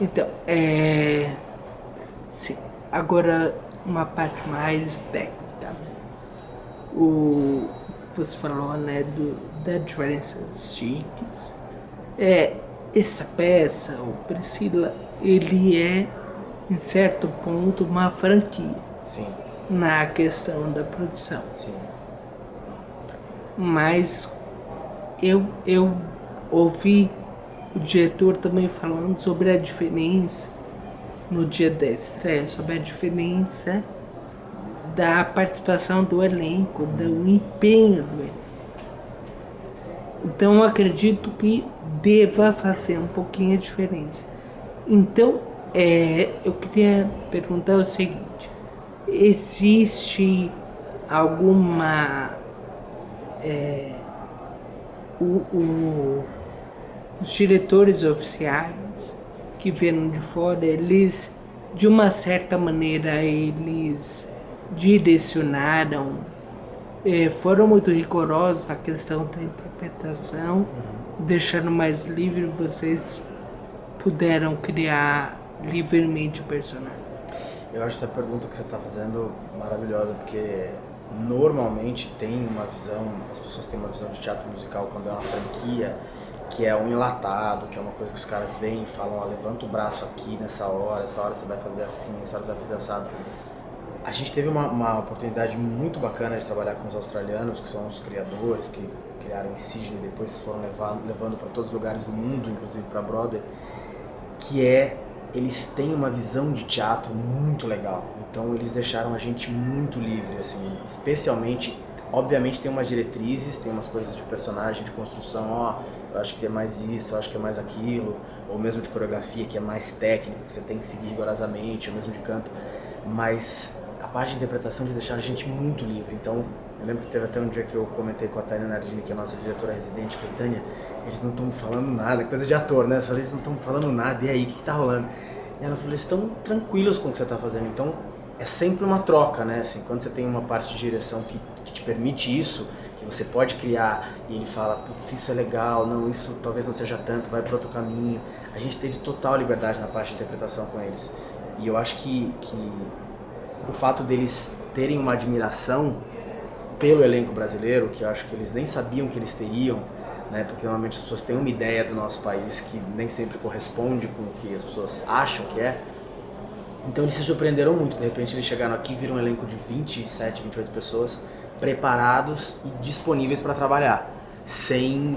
Então, sim. Agora, uma parte mais técnica. O você falou, né, da diferença dos tickets. Essa peça, o Priscila, ele é, em certo ponto, uma franquia Sim, na questão da produção. sim. Mas eu ouvi o diretor também falando sobre a diferença no dia da estreia, sobre a diferença da participação do elenco, do empenho do elenco. Então eu acredito que deva fazer um pouquinho a diferença. Então, eu queria perguntar o seguinte: existe alguma os diretores oficiais que vieram de fora, eles, de uma certa maneira, eles direcionaram, foram muito rigorosos na questão da interpretação, deixando mais livre, vocês puderam criar livremente o personagem. Eu acho essa pergunta que você está fazendo maravilhosa, porque normalmente tem uma visão, as pessoas têm uma visão de teatro musical quando é uma franquia, que é um enlatado, que é uma coisa que os caras veem e falam, levanta o braço aqui nessa hora, essa hora você vai fazer assim, essa hora você vai fazer assado. A gente teve uma oportunidade muito bacana de trabalhar com os australianos, que são os criadores, que criaram em Sydney, depois foram levando para todos os lugares do mundo, inclusive para Broadway, que eles têm uma visão de teatro muito legal. Então eles deixaram a gente muito livre, assim, especialmente, obviamente tem umas diretrizes, tem umas coisas de personagem, de construção, eu acho que é mais isso, eu acho que é mais aquilo, ou mesmo de coreografia, que é mais técnico, que você tem que seguir rigorosamente, ou mesmo de canto, mas a parte de interpretação eles deixaram a gente muito livre. Então eu lembro que teve até um dia que eu comentei com a Tânia Nardini, que é a nossa diretora residente, falei, Tânia, eles não estão falando nada, coisa de ator, né? Eu falei, eles não estão falando nada, e aí, o que tá rolando? E ela falou, eles estão tranquilos com o que você está fazendo, então é sempre uma troca, né? Assim, quando você tem uma parte de direção que te permite isso, que você pode criar, e ele fala, putz, isso é legal, não, isso talvez não seja tanto, vai para outro caminho. A gente teve total liberdade na parte de interpretação com eles. E eu acho que o fato deles terem uma admiração pelo elenco brasileiro, que eu acho que eles nem sabiam que eles teriam, né? Porque normalmente as pessoas têm uma ideia do nosso país que nem sempre corresponde com o que as pessoas acham que é. Então eles se surpreenderam muito, de repente eles chegaram aqui e viram um elenco de 27, 28 pessoas preparados e disponíveis para trabalhar, sem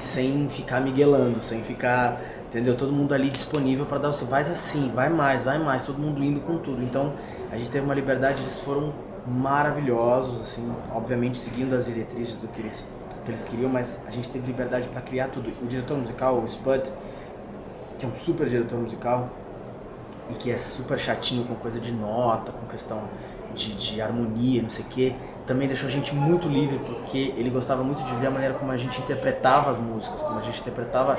ficar miguelando, sem ficar, entendeu? Todo mundo ali disponível para dar, vai assim, vai mais, todo mundo indo com tudo. Então a gente teve uma liberdade, eles foram maravilhosos, assim, obviamente seguindo as diretrizes do que eles queriam, mas a gente teve liberdade para criar tudo. O diretor musical, o Spud, que é um super diretor musical, e que é super chatinho com coisa de nota, com questão de harmonia, não sei o que, também deixou a gente muito livre, porque ele gostava muito de ver a maneira como a gente interpretava as músicas, como a gente interpretava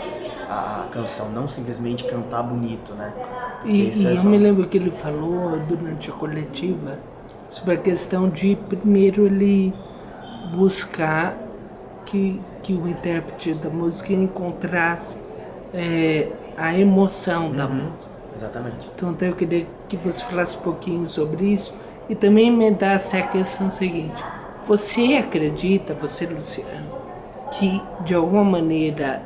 a canção, não simplesmente cantar bonito, né? Porque isso é E eu só... me lembro que ele falou durante a coletiva sobre a questão de primeiro ele buscar que o intérprete da música encontrasse a emoção da música. Exatamente. Então eu queria que você falasse um pouquinho sobre isso e também emendasse a questão seguinte. Você acredita, você, Luciano, que de alguma maneira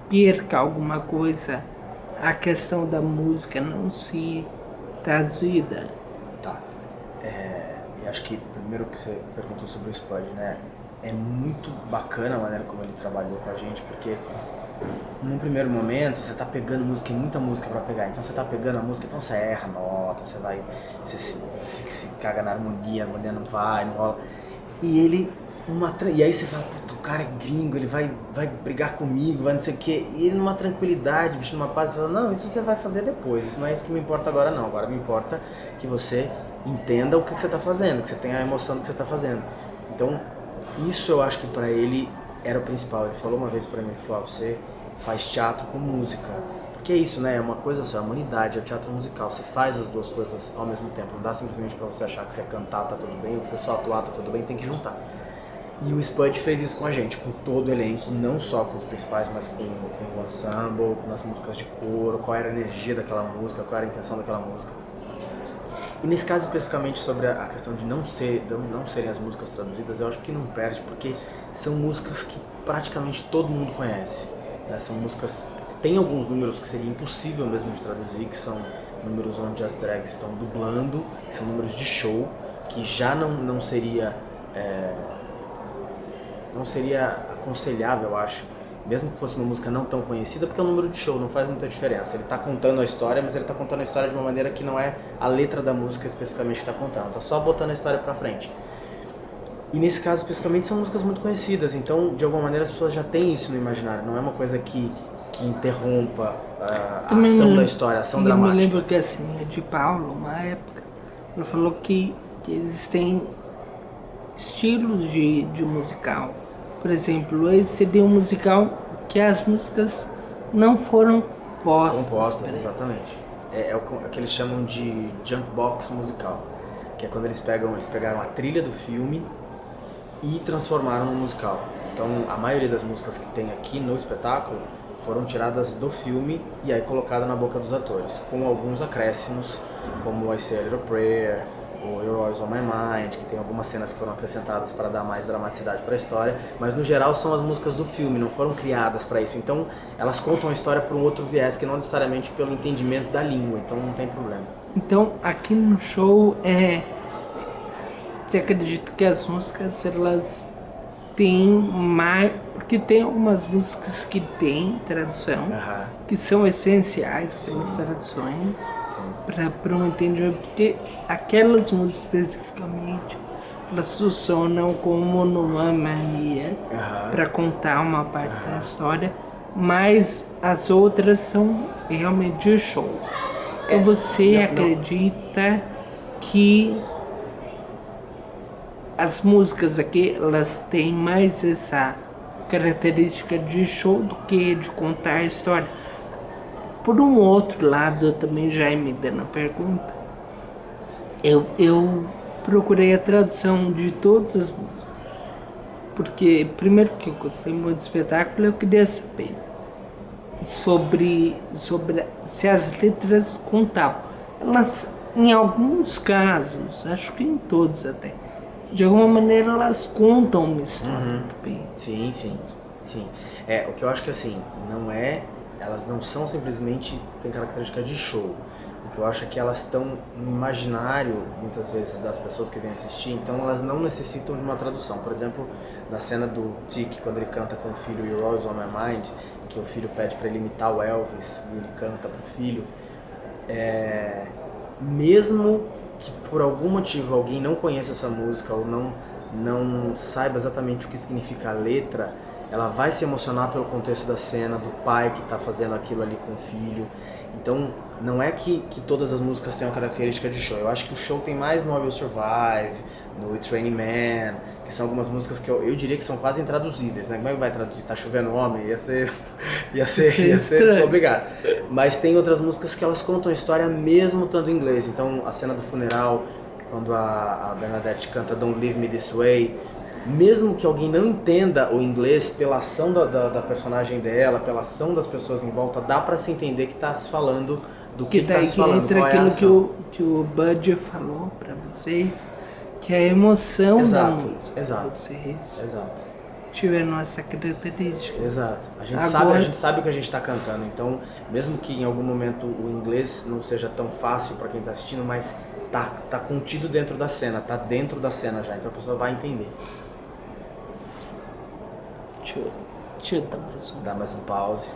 perca alguma coisa a questão da música não se traduzida? Tá. E acho que primeiro que você perguntou sobre o Spud, né? É muito bacana a maneira como ele trabalhou com a gente, porque num primeiro momento você tá pegando música, tem muita música pra pegar, então você tá pegando a música, então você erra a nota, você vai, você se caga na harmonia, a harmonia não vai, não rola. E ele, e aí você fala, puta, o cara é gringo, ele vai brigar comigo, vai não sei o quê, e ele numa tranquilidade, bicho, numa paz, você fala, não, isso você vai fazer depois, isso não é isso que me importa agora não, agora me importa que você entenda o que você tá fazendo, que você tenha a emoção do que você tá fazendo. Então, isso eu acho que pra ele era o principal. Ele falou uma vez pra mim, ele falou, você faz teatro com música. Porque é isso, né? É uma coisa só, é uma unidade, é o teatro musical. Você faz as duas coisas ao mesmo tempo. Não dá simplesmente pra você achar que você cantar tá tudo bem, ou você só atuar tá tudo bem, tem que juntar. E o Spud fez isso com a gente, com todo o elenco, não só com os principais, mas com o ensemble, com as músicas de coro, qual era a energia daquela música, qual era a intenção daquela música. E nesse caso especificamente sobre a questão de não serem as músicas traduzidas, eu acho que não perde, porque são músicas que praticamente todo mundo conhece, né? São músicas, tem alguns números que seria impossível mesmo de traduzir, que são números onde as drags estão dublando, que são números de show, que já não seria aconselhável, eu acho, mesmo que fosse uma música não tão conhecida, porque é um número de show, não faz muita diferença. Ele está contando a história, mas ele está contando a história de uma maneira que não é a letra da música especificamente que está contando, está só botando a história pra frente. E nesse caso especificamente são músicas muito conhecidas, então de alguma maneira as pessoas já têm isso no imaginário, não é uma coisa que interrompa a ação da história, a ação dramática. Eu me lembro que assim, a de Paulo, uma época, ela falou que existem estilos de musical. Por exemplo, esse seria um musical que as músicas não foram compostas. Exatamente. É o que eles chamam de jukebox musical, que é quando eles pegaram a trilha do filme e transformaram no musical. Então, a maioria das músicas que tem aqui no espetáculo foram tiradas do filme e aí colocadas na boca dos atores, com alguns acréscimos, como I Say a Little Prayer, o You're Always on My Mind, que tem algumas cenas que foram acrescentadas para dar mais dramaticidade para a história, mas no geral são as músicas do filme, não foram criadas para isso. Então elas contam a história por um outro viés, que não necessariamente pelo entendimento da língua, então não tem problema. Então aqui no show você acredita que as músicas elas têm mais, porque tem algumas músicas que têm tradução, que são essenciais pelas traduções para um entendimento, porque aquelas músicas especificamente elas funcionam como numa mania para contar uma parte da história, mas as outras são realmente de show. Então você acredita que as músicas aqui elas têm mais essa característica de show do que de contar a história? Por um outro lado, eu também já me dando a pergunta, eu procurei a tradução de todas as músicas, porque primeiro que eu gostei muito do espetáculo, eu queria saber sobre se as letras contavam. Elas, em alguns casos, acho que em todos até, de alguma maneira elas contam uma história também. Sim. O que eu acho que assim, elas não são simplesmente, tem características de show. O que eu acho é que elas estão no imaginário, muitas vezes, das pessoas que vêm assistir, então elas não necessitam de uma tradução. Por exemplo, na cena do Tic, quando ele canta com o filho You're Always on My Mind, que o filho pede para ele imitar o Elvis, e ele canta pro filho, mesmo que por algum motivo alguém não conheça essa música ou não saiba exatamente o que significa a letra, ela vai se emocionar pelo contexto da cena, do pai que está fazendo aquilo ali com o filho. Então, não é que todas as músicas têm uma característica de show. Eu acho que o show tem mais no I Will Survive, no It's Raining Man, que são algumas músicas que eu diria que são quase intraduzíveis, né? Como é que vai traduzir? Tá chovendo homem? Ia ser obrigado. Mas tem outras músicas que elas contam a história mesmo estando em inglês. Então, a cena do funeral, quando a Bernadette canta Don't Leave Me This Way, mesmo que alguém não entenda o inglês, pela ação da personagem dela, pela ação das pessoas em volta, dá pra se entender que tá se falando do que tá se falando. Entra aquilo que o Bud falou pra vocês, que é a emoção da música. Exato. Vocês tiveram essa característica. Exato. A gente sabe o que a gente tá cantando, então mesmo que em algum momento o inglês não seja tão fácil pra quem tá assistindo, mas tá contido dentro da cena, tá dentro da cena já, então a pessoa vai entender. Deixa eu dar mais um pause.